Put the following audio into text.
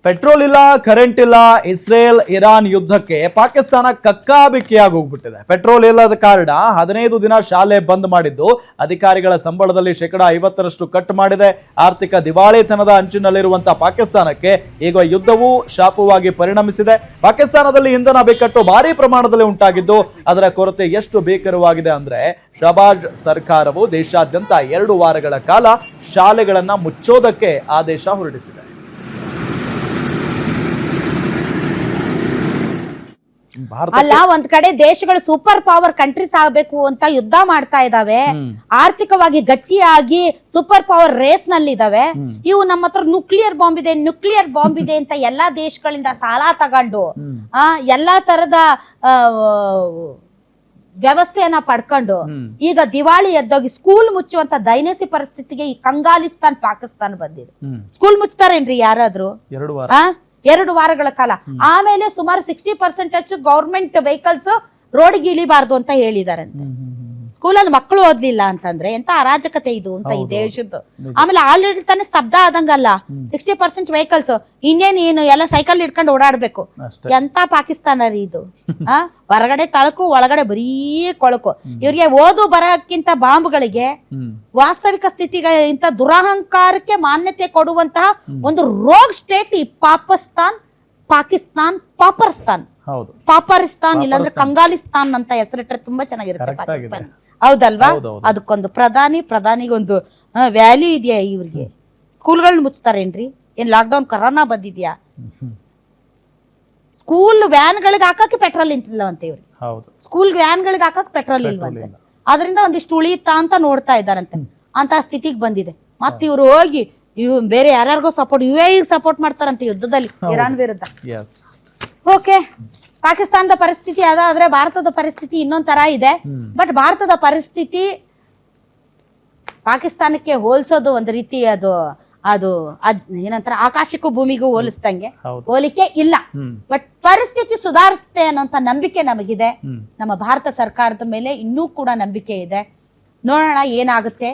Petrol ಇಲ್ಲ, current ಇಲ್ಲ, Israel Iran ಯುದ್ಧಕ್ಕೆ ಪಾಕಿಸ್ತಾನ ಕಕ್ಕಾಬಿಕ್ಕಿಯಾಗಿ ಹೋಗ್ಬಿಟ್ಟಿದೆ. ಪೆಟ್ರೋಲ್ ಇಲ್ಲದ ಕಾರಣ 15 ದಿನ ಶಾಲೆ ಬಂದ್ ಮಾಡಿದ್ದು, ಅಧಿಕಾರಿಗಳ ಸಂಬಳದಲ್ಲಿ 50% ಕಟ್ ಮಾಡಿದೆ. ಆರ್ಥಿಕ ದಿವಾಳಿತನದ ಅಂಚಿನಲ್ಲಿರುವಂತಹ ಪಾಕಿಸ್ತಾನಕ್ಕೆ ಈಗ ಯುದ್ಧವು ಶಾಪವಾಗಿ ಪರಿಣಮಿಸಿದೆ. ಪಾಕಿಸ್ತಾನದಲ್ಲಿ ಇಂಧನ ಬಿಕ್ಕಟ್ಟು ಭಾರಿ ಪ್ರಮಾಣದಲ್ಲಿ ಉಂಟಾಗಿದ್ದು, ಅದರ ಕೊರತೆ ಎಷ್ಟು ಭೀಕರವಾಗಿದೆ ಅಂದ್ರೆ ಶಹಬಾಜ್ ಸರ್ಕಾರವು ದೇಶಾದ್ಯಂತ 2 ವಾರಗಳ ಕಾಲ ಶಾಲೆಗಳನ್ನ ಮುಚ್ಚೋದಕ್ಕೆ ಆದೇಶ ಹೊರಡಿಸಿದೆ. ಅಲ್ಲ, ಒಂದ್ ಕಡೆ ದೇಶಗಳು ಸೂಪರ್ ಪವರ್ ಕಂಟ್ರೀಸ್ ಆಗಬೇಕು ಅಂತ ಯುದ್ಧ ಮಾಡ್ತಾ ಇದಾವೆ, ಆರ್ಥಿಕವಾಗಿ ಗಟ್ಟಿಯಾಗಿ ಸೂಪರ್ ಪವರ್ ರೇಸ್ ನಲ್ಲಿ ಇದಾವೆ. ಇವು ನಮ್ಮ ಹತ್ರ ನ್ಯೂಕ್ಲಿಯರ್ ಬಾಂಬ್ ಇದೆ ಅಂತ ಎಲ್ಲಾ ದೇಶಗಳಿಂದ ಸಾಲ ತಗೊಂಡು ಎಲ್ಲಾ ತರದ ವ್ಯವಸ್ಥೆಯನ್ನ ಪಡ್ಕೊಂಡು ಈಗ ದಿವಾಳಿ ಎದ್ದೋಗಿ ಸ್ಕೂಲ್ ಮುಚ್ಚುವಂತ ದೈನಸಿ ಪರಿಸ್ಥಿತಿಗೆ ಈ ಕಂಗಾಲಿಸ್ತಾನ್ ಪಾಕಿಸ್ತಾನ ಬಂದಿದೆ. ಸ್ಕೂಲ್ ಮುಚ್ತಾರೇನ್ರಿ ಯಾರಾದ್ರೂ? 2 ವಾರಗಳ ಕಾಲ. ಆಮೇಲೆ ಸುಮಾರು 60% ಗವರ್ಮೆಂಟ್ ವೆಹಿಕಲ್ಸ್ ರೋಡ್ಗೆ ಇಳಿಬಾರ್ದು ಅಂತ ಹೇಳಿದಾರಂತೆ. ಸ್ಕೂಲಲ್ಲಿ ಮಕ್ಕಳು ಓದ್ಲಿಲ್ಲ ಅಂತಂದ್ರೆ ಎಂತ ಅರಾಜಕತೆ ಇದು ಅಂತ ಈ ದೇಶದ್ದು. ಆಮೇಲೆ ಆಡಳಿತಾನೆ ಸ್ತಬ್ಧ ಆದಂಗಲ್ಲ, 60% ವೆಹಿಕಲ್ಸ್ ಇನ್ನೇನು ಎಲ್ಲ ಸೈಕಲ್ ಇಟ್ಕೊಂಡು ಓಡಾಡ್ಬೇಕು. ಎಂತ ಪಾಕಿಸ್ತಾನ ರೀ ಇದು. ಹೊರಗಡೆ ತಳಕು, ಒಳಗಡೆ ಬರೀ ಕೊಳಕು. ಇವ್ರಿಗೆ ಓದು ಬರಕ್ಕಿಂತ ಬಾಂಬ್ಗಳಿಗೆ, ವಾಸ್ತವಿಕ ಸ್ಥಿತಿಗೆ ಇಂತ ದುರಹಂಕಾರಕ್ಕೆ ಮಾನ್ಯತೆ ಕೊಡುವಂತಹ ಒಂದು ರೋಗ್ ಸ್ಟೇಟ್ ಈ ಪಾಕಿಸ್ತಾನ್ ಪಾಪರಿಸ್ತಾನ್ ಇಲ್ಲಾಂದ್ರೆ ಕಂಗಾಲಿಸ್ತಾನ್ ಅಂತ ಹೆಸರಿಟ್ರೆ ತುಂಬಾ ಚೆನ್ನಾಗಿರುತ್ತೆ ಪಾಕಿಸ್ತಾನ. ಹೌದಲ್ವಾ? ಅದಕ್ಕೊಂದು ಪ್ರಧಾನಿಗೊಂದು ವ್ಯಾಲ್ಯೂ ಇದೆಯಾ ಇವ್ರಿಗೆ? ಸ್ಕೂಲ್ಗಳನ್ನ ಮುಚ್ತಾರೇನ್ರಿ? ಏನ್ ಲಾಕ್ಡೌನ್ ಕರೋನಾ ಬಂದಿದ್ಯಾ? ಸ್ಕೂಲ್ ವ್ಯಾನ್ಗಳಿಗೆ ಹಾಕಕ್ಕೆ ಪೆಟ್ರೋಲ್ ನಿಂತಿಲ್ಲವಂತೆ ಇವ್ರಿಗೆ. ಸ್ಕೂಲ್ ವ್ಯಾನ್ಗಳಿಗೆ ಹಾಕಕ್ ಪೆಟ್ರೋಲ್ ಇಲ್ವಂತೆ. ಅದರಿಂದ ಒಂದಿಷ್ಟು ಉಳಿಯುತ್ತಾ ಅಂತ ನೋಡ್ತಾ ಇದ್ದಾರಂತೆ. ಅಂತ ಸ್ಥಿತಿಗೆ ಬಂದಿದೆ. ಮತ್ತೆ ಇವ್ರು ಹೋಗಿ ಬೇರೆ ಯಾರ್ಯಾರಿಗೋ ಸಪೋರ್ಟ್, ಸಪೋರ್ಟ್ ಮಾಡ್ತಾರಂತೆ ಯುದ್ಧದಲ್ಲಿ ಇರಾನ್ ವಿರುದ್ಧ. ಓಕೆ, ಪಾಕಿಸ್ತಾನದ ಪರಿಸ್ಥಿತಿ ಅದಾದ್ರೆ ಭಾರತದ ಪರಿಸ್ಥಿತಿ ಇನ್ನೊಂದ್ ತರ ಇದೆ. ಬಟ್ ಭಾರತದ ಪರಿಸ್ಥಿತಿ ಪಾಕಿಸ್ತಾನಕ್ಕೆ ಹೋಲಿಸೋದು ಒಂದು ರೀತಿ ಅದು ಏನಂತಾರೆ, ಆಕಾಶಕ್ಕೂ ಭೂಮಿಗೂ ಹೋಲಿಸ್ದಂಗೆ ಹೋಲಿಕೆ ಇಲ್ಲ. ಬಟ್ ಪರಿಸ್ಥಿತಿ ಸುಧಾರಿಸುತ್ತೆ ಅನ್ನೋಂಥ ನಂಬಿಕೆ ನಮಗಿದೆ. ನಮ್ಮ ಭಾರತ ಸರ್ಕಾರದ ಮೇಲೆ ಇನ್ನೂ ಕೂಡ ನಂಬಿಕೆ ಇದೆ. ನೋಡೋಣ ಏನಾಗುತ್ತೆ.